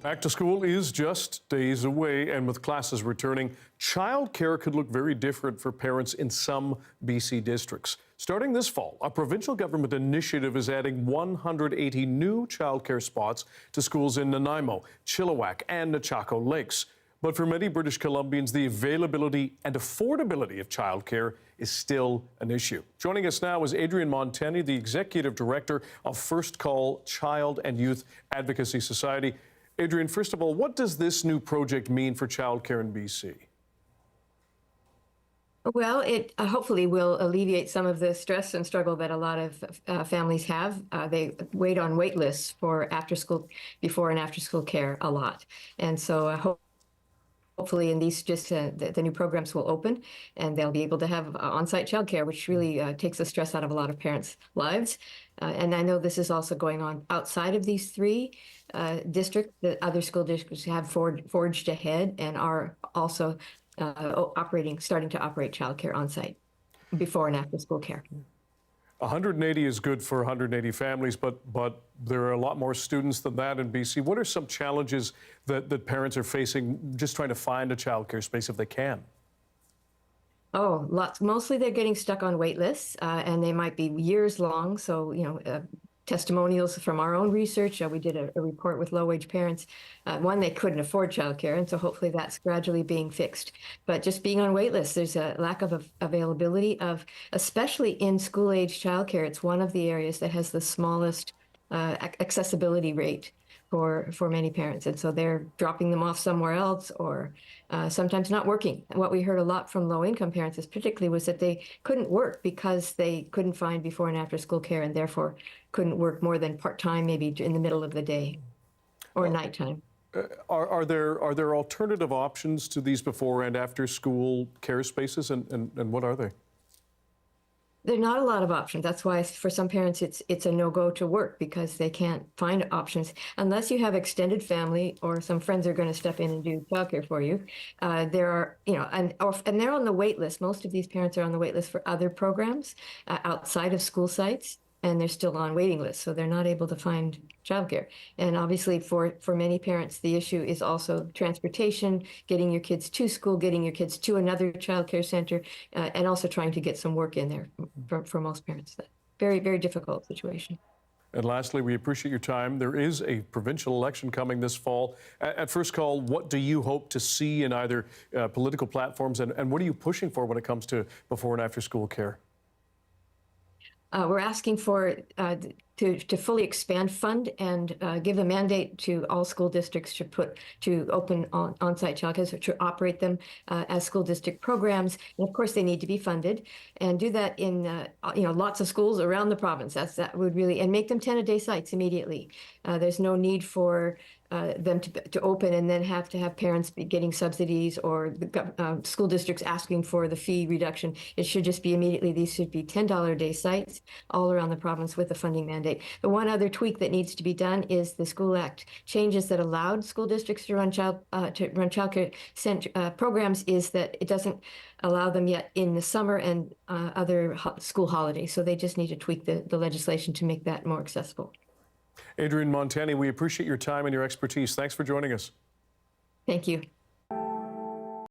Back to school is just days away, and with classes returning, childcare could look very different for parents in some BC districts. Starting this fall, a provincial government initiative is adding 180 new childcare spots to schools in Nanaimo, Chilliwack, and Nechako Lakes. But for many British Columbians, the availability and affordability of childcare is still an issue. Joining us now is Adrienne Montani, the Executive Director of First Call Child and Youth Advocacy Society. Adrienne, first of all, what does this new project mean for childcare in BC? Well, it hopefully will alleviate some of the stress and struggle that a lot of families have. They wait on wait lists for before and after school care a lot. And so hopefully in these the new programs will open and they'll be able to have on-site childcare, which really takes the stress out of a lot of parents' lives. And I know this is also going on outside of these three districts. The other school districts have forged ahead and are also starting to operate childcare on-site before and after school care. 180 is good for 180 families, but there are a lot more students than that in BC. What are some challenges that parents are facing just trying to find a childcare space if they can? Oh, lots. Mostly they're getting stuck on wait lists, and they might be years long. So, testimonials from our own research. We did a report with low-wage parents. One, they couldn't afford childcare, and so hopefully that's gradually being fixed. But just being on wait lists, there's a lack of availability of, especially in school-age childcare. It's one of the areas that has the smallest accessibility rate for many parents, and so they're dropping them off somewhere else or sometimes not working. And what we heard a lot from low-income parents is particularly was that they couldn't work because they couldn't find before and after school care and therefore couldn't work more than part-time, maybe in the middle of the day or nighttime. Are there alternative options to these before and after school care spaces, and what are they? There are not a lot of options. That's why for some parents it's a no-go to work because they can't find options unless you have extended family or some friends are going to step in and do childcare for you. There are, and they're on the wait list. Most of these parents are on the wait list for other programs outside of school sites, and they're still on waiting lists, so they're not able to find childcare. And obviously for many parents, the issue is also transportation, getting your kids to school, getting your kids to another childcare center, and also trying to get some work in there for most parents. Very, very difficult situation. And lastly, we appreciate your time. There is a provincial election coming this fall. At First Call, what do you hope to see in either political platforms, and what are you pushing for when it comes to before and after school care? We're asking for to fully expand fund and give a mandate to all school districts to open on-site childcare, to operate them as school district programs. And of course, they need to be funded, and do that in lots of schools around the province. That would really, and make them 10-a-day sites immediately. There's no need for them to open and then have to have parents be getting subsidies or the school districts asking for the fee reduction. It should just be immediately. These should be $10-a-day sites all around the province with a funding mandate. The one other tweak that needs to be done is the School Act changes that allowed school districts to run childcare programs is that it doesn't allow them yet in the summer and other school holidays. So they just need to tweak the legislation to make that more accessible. Adrienne Montani, we appreciate your time and your expertise. Thanks for joining us. Thank you.